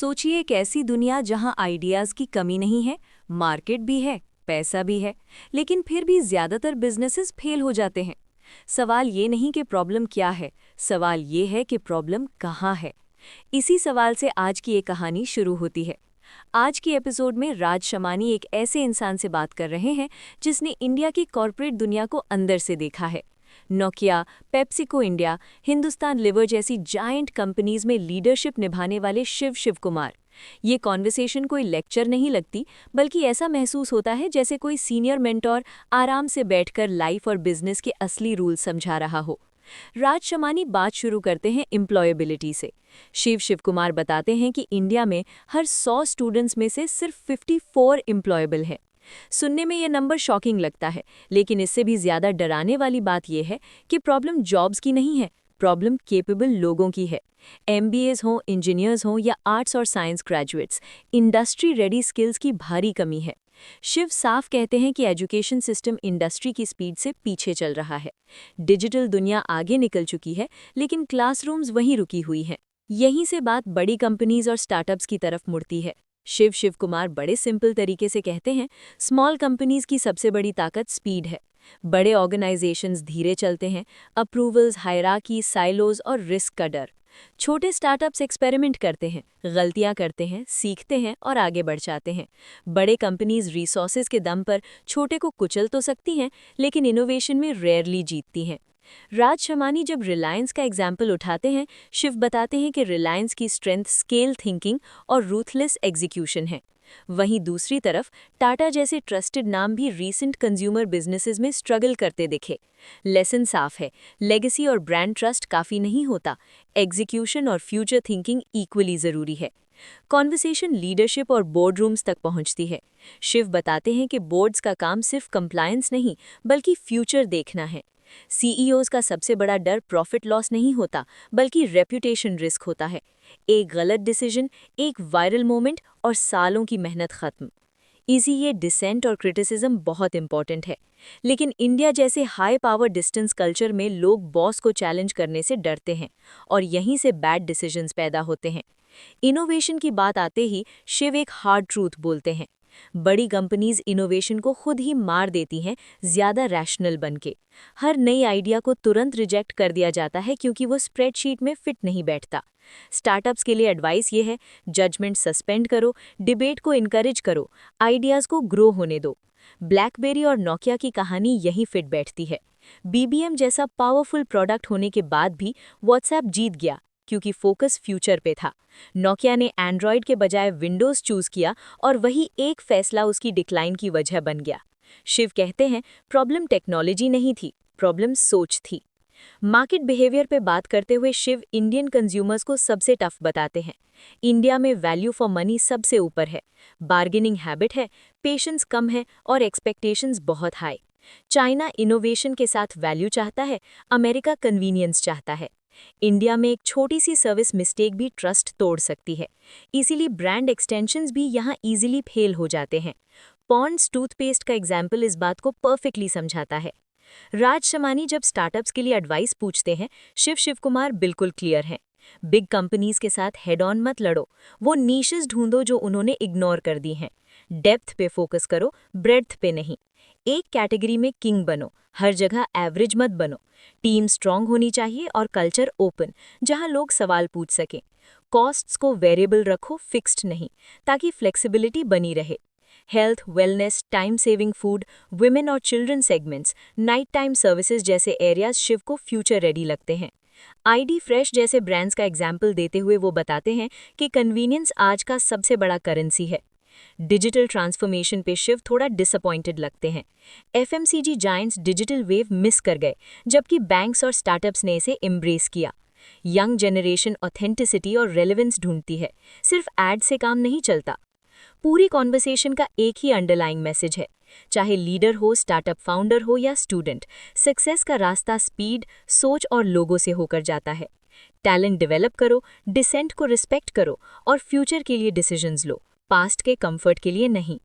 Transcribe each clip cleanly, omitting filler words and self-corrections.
सोचिए एक ऐसी दुनिया जहां आइडियाज की कमी नहीं है, मार्केट भी है, पैसा भी है, लेकिन फिर भी ज्यादातर बिजनेसेस फेल हो जाते हैं। सवाल ये नहीं कि प्रॉब्लम क्या है, सवाल ये है कि प्रॉब्लम कहाँ है। इसी सवाल से आज की ये कहानी शुरू होती है। आज की एपिसोड में राज शमानी एक ऐसे इंसान से बात कर रहे हैं जिसने इंडिया की कॉरपोरेट दुनिया को अंदर से देखा है। Nokia, PepsiCo India, Hindustan liver जैसी जायंट कंपनीज में लीडरशिप निभाने वाले शिव कुमार। ये कॉन्वर्सेशन कोई लेक्चर नहीं लगती, बल्कि ऐसा महसूस होता है जैसे कोई सीनियर मेंटोर आराम से बैठकर लाइफ और बिजनेस के असली रूल समझा रहा हो। राज शमानी बात शुरू करते हैं एम्प्लॉयबिलिटी से। शिव कुमार बताते हैं कि इंडिया में हर 100 स्टूडेंट्स में से सिर्फ 54 एम्प्लॉयबल है। सुनने में ये नंबर शॉकिंग लगता है, लेकिन इससे भी ज्यादा डराने वाली बात यह है कि प्रॉब्लम जॉब्स की नहीं है, प्रॉब्लम केपेबल लोगों की है। एमबीएस हों, इंजीनियर्स हों या आर्ट्स और science graduates, industry ready skills की भारी कमी है। शिव साफ कहते हैं कि एजुकेशन सिस्टम इंडस्ट्री की स्पीड से पीछे चल रहा है। डिजिटल दुनिया आगे निकल चुकी है, लेकिन क्लासरूम्स वहीं रुकी हुई हैं। यहीं से बात बड़ी कंपनीज और स्टार्टअप्स की तरफ मुड़ती है। शिव कुमार बड़े सिंपल तरीके से कहते हैं, स्मॉल कंपनीज की सबसे बड़ी ताकत स्पीड है। बड़े ऑर्गेनाइजेशंस धीरे चलते हैं, अप्रूवल्स, हायरार्की, साइलोज और रिस्क का डर। छोटे स्टार्टअप्स एक्सपेरिमेंट करते हैं, गलतियां करते हैं, सीखते हैं और आगे बढ़ जाते हैं। बड़े कंपनीज रिसोर्सेज के दम पर छोटे को कुचल तो सकती हैं, लेकिन इनोवेशन में रेयरली जीतती हैं। राज शमानी जब रिलायंस का एग्जाम्पल उठाते हैं, शिव बताते हैं कि रिलायंस की स्ट्रेंथ स्केल थिंकिंग और रूथलेस एग्जीक्यूशन है। वहीं दूसरी तरफ टाटा जैसे ट्रस्टेड नाम भी रीसेंट कंज्यूमर बिजनेसेस में स्ट्रगल करते दिखे। लेसन साफ है, लेगेसी और ब्रांड ट्रस्ट काफ़ी नहीं होता, एग्जीक्यूशन और फ्यूचर थिंकिंग इक्वली ज़रूरी है। कॉन्वर्सेशन लीडरशिप और बोर्ड रूम्स तक पहुंचती है। शिव बताते हैं कि बोर्ड्स का काम सिर्फ कंप्लायंस नहीं, बल्कि फ्यूचर देखना है। सीईओज का सबसे बड़ा डर प्रॉफिट लॉस नहीं होता, बल्कि रेप्यूटेशन रिस्क होता है। एक गलत डिसीजन, एक वायरल मोमेंट और सालों की मेहनत खत्म। इसीलिए डिसेंट और क्रिटिसिज्म बहुत इंपॉर्टेंट है, लेकिन इंडिया जैसे हाई पावर डिस्टेंस कल्चर में लोग बॉस को चैलेंज करने से डरते हैं और यहीं से बैड डिसीजंस पैदा होते हैं। इनोवेशन की बात आते ही शिव एक हार्ड ट्रूथ बोलते हैं। बड़ी कंपनीज इनोवेशन को खुद ही मार देती हैं, ज्यादा रैशनल बनके। हर नई आइडिया को तुरंत रिजेक्ट कर दिया जाता है क्योंकि वो स्प्रेडशीट में फिट नहीं बैठता। स्टार्टअप्स के लिए एडवाइस ये है, जजमेंट सस्पेंड करो, डिबेट को इनकरेज करो, आइडियाज को ग्रो होने दो। ब्लैकबेरी और नोकिया की कहानी यही फिट बैठती है। बीबीएम जैसा पावरफुल प्रोडक्ट होने के बाद भी व्हाट्सएप जीत गया क्योंकि फोकस फ्यूचर पे था। नोकिया ने एंड्रॉयड के बजाय विंडोज चूज किया और वही एक फैसला उसकी डिक्लाइन की वजह बन गया। शिव कहते हैं, प्रॉब्लम टेक्नोलॉजी नहीं थी, प्रॉब्लम सोच थी। मार्केट बिहेवियर पे बात करते हुए शिव इंडियन कंज्यूमर्स को सबसे टफ बताते हैं। इंडिया में वैल्यू फॉर मनी सबसे ऊपर है, बार्गेनिंग हैबिट है, पेशेंस कम है और एक्सपेक्टेशंस बहुत हाई। चाइना इनोवेशन के साथ वैल्यू चाहता है, अमेरिका कन्वीनियंस चाहता है। इंडिया में एक छोटी सी सर्विस मिस्टेक भी ट्रस्ट तोड़ सकती है, इसीलिए ब्रांड एक्सटेंशंस भी यहाँ इजीली फेल हो जाते हैं। पॉन्ड्स टूथपेस्ट का एग्जाम्पल इस बात को परफेक्टली समझाता है। राज शमानी जब स्टार्टअप्स के लिए एडवाइस पूछते हैं, शिव कुमार बिल्कुल क्लियर हैं। बिग कंपनीज के साथ हेड ऑन मत लड़ो, वो नीशेस ढूंढो जो उन्होंने इग्नोर कर दी हैं। डेप्थ पे फोकस करो, ब्रेड्थ पे नहीं। एक कैटेगरी में किंग बनो, हर जगह एवरेज मत बनो। टीम स्ट्रांग होनी चाहिए और कल्चर ओपन, जहां लोग सवाल पूछ सकें। कॉस्ट्स को वेरिएबल रखो, फिक्स्ड नहीं, ताकि फ्लेक्सिबिलिटी बनी रहे। Health, wellness, time saving food, women और children segments, night time services जैसे एरियाज शिव को फ्यूचर रेडी लगते हैं। आईडी फ्रेश जैसे ब्रांड्स का एग्जाम्पल देते हुए वो बताते हैं कि कन्वीनियंस आज का सबसे बड़ा करेंसी है। डिजिटल ट्रांसफॉर्मेशन पे शिव थोड़ा डिसअपॉइंटेड लगते हैं। FMCG giants digital wave miss कर गए, जबकि बैंक्स और स्टार्टअप्स ने इसे एम्ब्रेस किया। यंग जनरेशन ऑथेंटिसिटी और रेलेवेंस ढूंढती है, सिर्फ एड से काम नहीं चलता। पूरी कॉन्वर्सेशन का एक ही अंडरलाइंग मैसेज है, चाहे लीडर हो, स्टार्टअप फाउंडर हो या स्टूडेंट, सक्सेस का रास्ता स्पीड, सोच और लोगों से होकर जाता है। टैलेंट डेवलप करो, डिसेंट को रिस्पेक्ट करो और फ्यूचर के लिए डिसीजंस लो, पास्ट के कंफर्ट के लिए नहीं।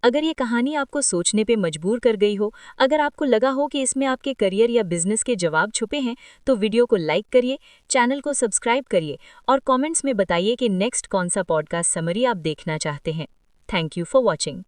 अगर ये कहानी आपको सोचने पे मजबूर कर गई हो, अगर आपको लगा हो कि इसमें आपके करियर या बिजनेस के जवाब छुपे हैं, तो वीडियो को लाइक करिए, चैनल को सब्सक्राइब करिए और कमेंट्स में बताइए कि नेक्स्ट कौन सा पॉडकास्ट समरी आप देखना चाहते हैं। Thank you for watching.